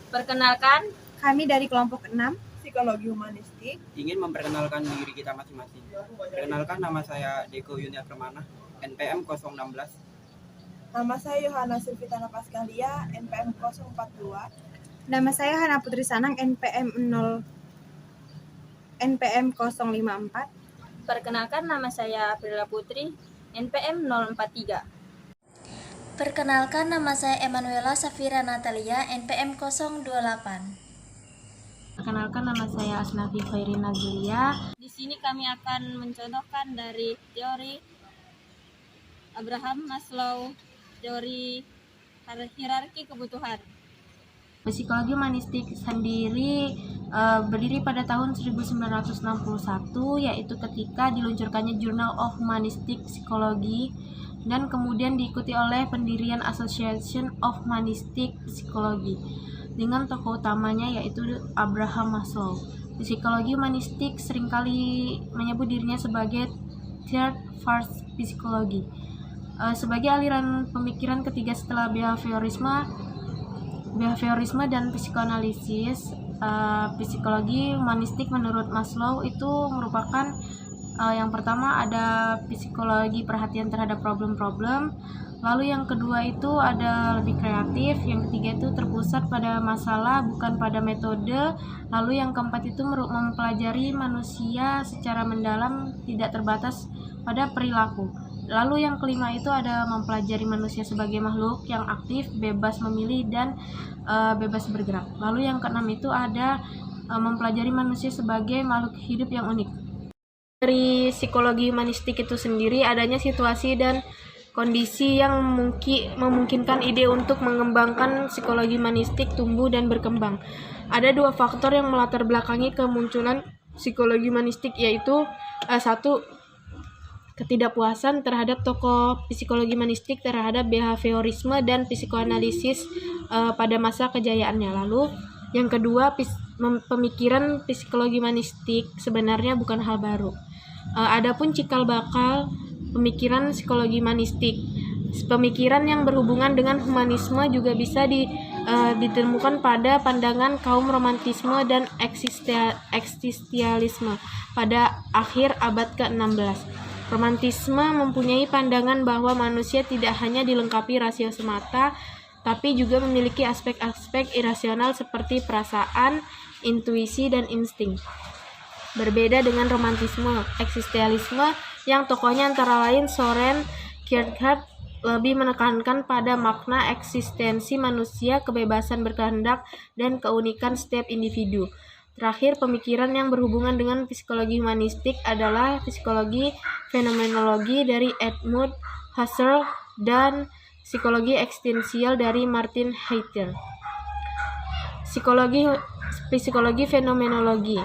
Perkenalkan, kami dari kelompok 6 Psikologi Humanistik ingin memperkenalkan diri kita masing-masing. Perkenalkan, nama saya Deko Yunia Permana, NPM 016. Nama saya Yohana Silvitana Paskalia, NPM 042. Nama saya Hana Putri Sanang, NPM 054. perkenalkan nama saya Aprila Putri, NPM 043. Perkenalkan, nama saya Emanuela Safira Natalia, NPM 028. Perkenalkan, nama saya Asnafi Khairina Zulia. Di sini kami akan mencontohkan dari teori Abraham Maslow, teori hierarki kebutuhan. Psikologi humanistik sendiri berdiri pada tahun 1961, yaitu ketika diluncurkannya Journal of Humanistic Psychology, dan kemudian diikuti oleh pendirian Association of Humanistic Psychology dengan tokoh utamanya yaitu Abraham Maslow. Psikologi humanistik seringkali menyebut dirinya sebagai third phase psychology, sebagai aliran pemikiran ketiga setelah behaviorisme dan psikoanalisis. Psikologi humanistik menurut Maslow itu merupakan yang pertama ada psikologi perhatian terhadap problem-problem, lalu yang kedua itu ada lebih kreatif, yang ketiga itu terpusat pada masalah bukan pada metode, lalu yang keempat itu mempelajari manusia secara mendalam tidak terbatas pada perilaku. Lalu yang kelima itu ada mempelajari manusia sebagai makhluk yang aktif, bebas memilih, dan bebas bergerak. Lalu yang keenam itu ada mempelajari manusia sebagai makhluk hidup yang unik. Dari psikologi humanistik itu sendiri adanya situasi dan kondisi yang memungkinkan ide untuk mengembangkan psikologi humanistik tumbuh dan berkembang. Ada dua faktor yang melatar belakangi kemunculan psikologi humanistik, yaitu satu, ketidakpuasan terhadap tokoh psikologi humanistik terhadap behaviorisme dan psikoanalisis pada masa kejayaannya. Lalu yang kedua, pemikiran psikologi humanistik sebenarnya bukan hal baru. Adapun cikal bakal pemikiran psikologi humanistik, pemikiran yang berhubungan dengan humanisme juga bisa ditemukan pada pandangan kaum romantisme dan eksistensialisme pada akhir abad ke-16. Romantisme mempunyai pandangan bahwa manusia tidak hanya dilengkapi rasio semata, tapi juga memiliki aspek-aspek irasional seperti perasaan, intuisi, dan insting. Berbeda dengan romantisme eksistensialisme yang tokohnya antara lain Soren Kierkegaard lebih menekankan pada makna eksistensi manusia, kebebasan berkehendak, dan keunikan setiap individu. Terakhir, pemikiran yang berhubungan dengan psikologi humanistik adalah psikologi fenomenologi dari Edmund Husserl dan psikologi eksistensial dari Martin Heidegger. Psikologi fenomenologi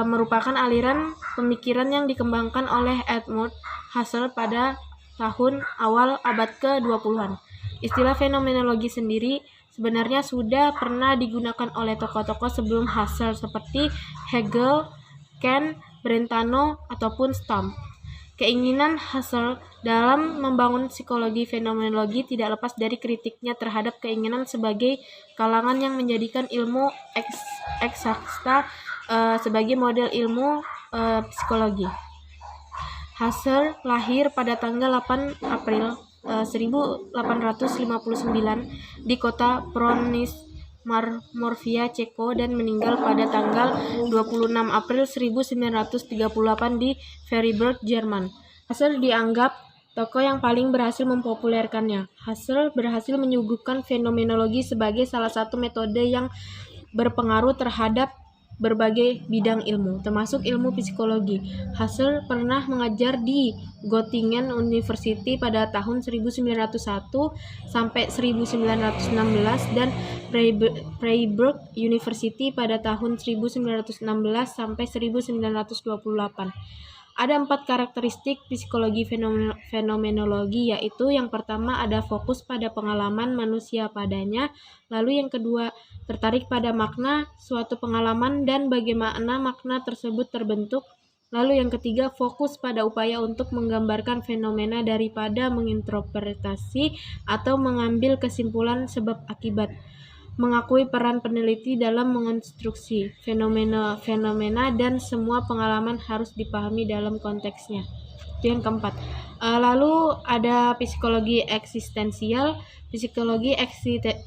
merupakan aliran pemikiran yang dikembangkan oleh Edmund Husserl pada tahun awal abad ke-20-an. Istilah fenomenologi sendiri sebenarnya sudah pernah digunakan oleh tokoh-tokoh sebelum Husserl seperti Hegel, Kant, Brentano, ataupun Stamp. Keinginan Husserl dalam membangun psikologi fenomenologi tidak lepas dari kritiknya terhadap keinginan sebagai kalangan yang menjadikan ilmu eksakta sebagai model ilmu psikologi. Husserl lahir pada tanggal 8 April 1859 di kota Broniš, Morvia, Ceko, dan meninggal pada tanggal 26 April 1938 di Freiburg, Jerman. Husserl dianggap tokoh yang paling berhasil mempopulerkannya. Husserl berhasil menyuguhkan fenomenologi sebagai salah satu metode yang berpengaruh terhadap berbagai bidang ilmu, termasuk ilmu psikologi. Husserl pernah mengajar di Göttingen University pada tahun 1901 sampai 1916 dan Freiburg University pada tahun 1916 sampai 1928. Ada 4 karakteristik psikologi fenomenologi, yaitu yang pertama ada fokus pada pengalaman manusia padanya, lalu yang kedua tertarik pada makna suatu pengalaman dan bagaimana makna tersebut terbentuk, lalu yang ketiga fokus pada upaya untuk menggambarkan fenomena daripada menginterpretasi atau mengambil kesimpulan sebab akibat. mengakui peran peneliti dalam mengonstruksi fenomena dan semua pengalaman harus dipahami dalam konteksnya. Itu yang keempat. Lalu ada psikologi eksistensial. Psikologi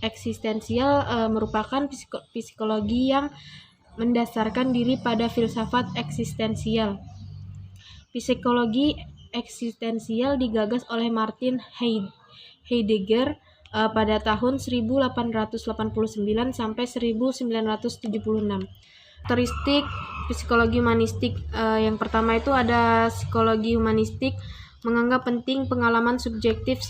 eksistensial merupakan psikologi yang mendasarkan diri pada filsafat eksistensial. Psikologi eksistensial digagas oleh Martin Heidegger pada tahun 1889 sampai 1976. Karakteristik psikologi humanistik yang pertama itu ada psikologi humanistik menganggap penting pengalaman subjektif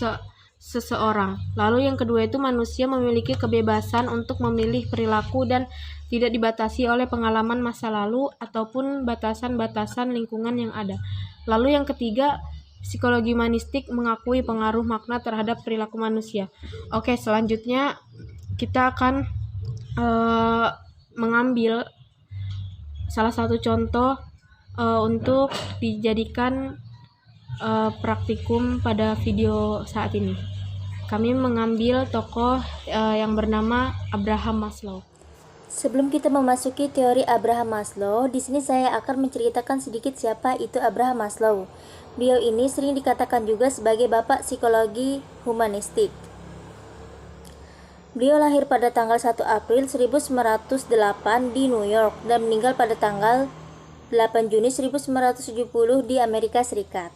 seseorang. Lalu yang kedua itu manusia memiliki kebebasan untuk memilih perilaku dan tidak dibatasi oleh pengalaman masa lalu ataupun batasan-batasan lingkungan yang ada. Lalu yang ketiga, psikologi humanistik mengakui pengaruh makna terhadap perilaku manusia. Oke, selanjutnya kita akan mengambil salah satu contoh untuk dijadikan praktikum pada video saat ini. Kami mengambil tokoh yang bernama Abraham Maslow. Sebelum kita memasuki teori Abraham Maslow, di sini saya akan menceritakan sedikit siapa itu Abraham Maslow. Beliau ini sering dikatakan juga sebagai bapak psikologi humanistik. Beliau lahir pada tanggal 1 April 1908 di New York dan meninggal pada tanggal 8 Juni 1970 di Amerika Serikat.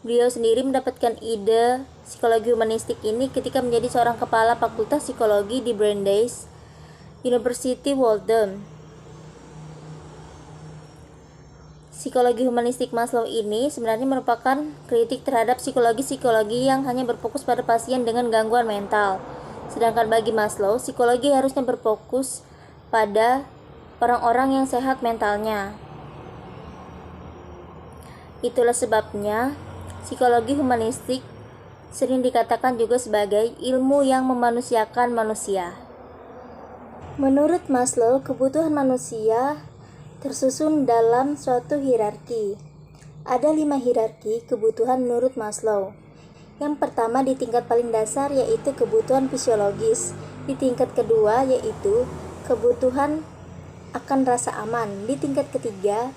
Beliau sendiri mendapatkan ide psikologi humanistik ini ketika menjadi seorang kepala fakultas psikologi di Brandeis University Waltham. Psikologi humanistik Maslow ini sebenarnya merupakan kritik terhadap psikologi yang hanya berfokus pada pasien dengan gangguan mental. Sedangkan bagi Maslow, psikologi harusnya berfokus pada orang-orang yang sehat mentalnya. Itulah sebabnya psikologi humanistik sering dikatakan juga sebagai ilmu yang memanusiakan manusia. Menurut Maslow, kebutuhan manusia tersusun dalam suatu hierarki. Ada 5 hierarki kebutuhan menurut Maslow. Yang pertama di tingkat paling dasar yaitu kebutuhan fisiologis. Di tingkat kedua yaitu kebutuhan akan rasa aman. Di tingkat ketiga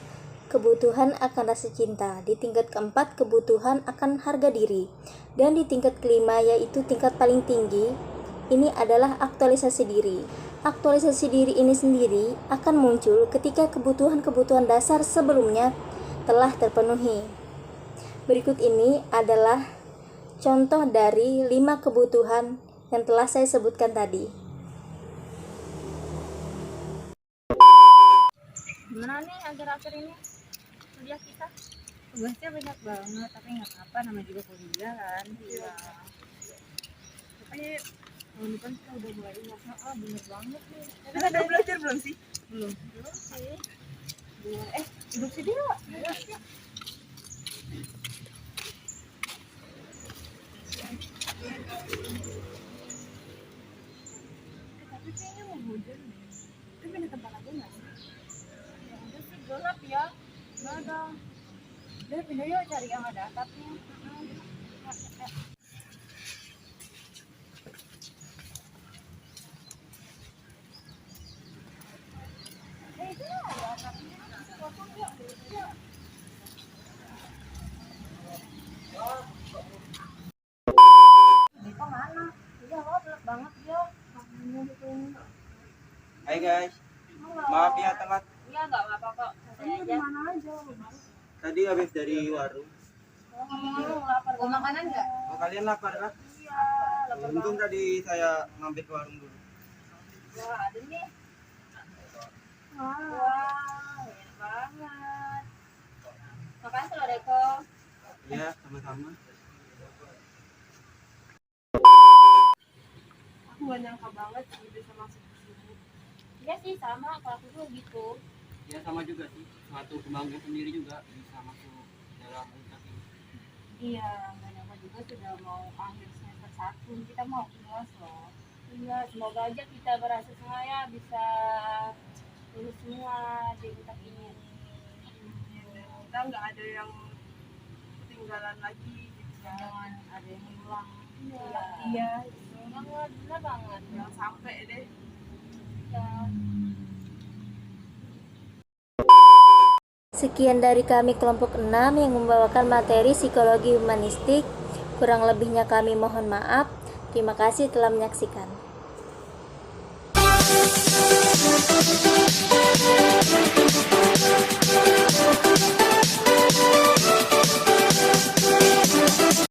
kebutuhan akan rasa cinta. Di tingkat keempat kebutuhan akan harga diri. Dan di tingkat kelima yaitu tingkat paling tinggi, ini adalah aktualisasi diri. Aktualisasi diri ini sendiri akan muncul ketika kebutuhan-kebutuhan dasar sebelumnya telah terpenuhi. Berikut ini adalah contoh dari 5 kebutuhan yang telah saya sebutkan tadi. Gimana nih akhir-akhir ini kuliah kita? Tugasnya banyak banget, tapi nggak apa-apa, namanya juga kuliah kan. Iya. Tapi tahun depan kita udah mulai ingat. Bener banget nih. Kita udah belajar belum sih? Belum sih. duduk sih dia. Tapi kayaknya mau hujan deh. Itu pindah tempat aku nggak sih? Ya udah sih gelap ya. Nggak ada. Udah pindah yuk, cari yang ada atapnya. Itu ada atapnya. Kosong yuk. Deko mana? Iya, lo gelap banget dia. Hai guys, maaf ya telat. Iya nggak apa-apa kok. Santai aja. Mana aja? Tadi habis dari warung. Lapar. Mau makanan nggak? Oh, kalian lapar kan? Iya, lapar Untung tadi saya mampir ke warung dulu. Wah, ada nih. Wah, enak banget. Makasih loh, Deko. Iya, sama-sama. Aku gak nyangka banget sih bisa masuk ke sini. Iya sih, sama. Kalau aku juga gitu. Ya sama juga sih. Suatu kebanggaan sendiri juga bisa masuk dalam utak ini. Iya, nggak nyangka juga sudah mau akhir semester 1. Kita mau kelas loh. Iya, semoga aja kita berhasil semua ya bisa lulus semua di utak ini. Kita nggak ada yang ketinggalan lagi gitu. Jangan ada yang hilang. Iya. Iya. Ini banget, benar banget. Jangan sampai deh. Ya. Sekian dari kami kelompok 6 yang membawakan materi psikologi humanistik. Kurang lebihnya kami mohon maaf. Terima kasih telah menyaksikan.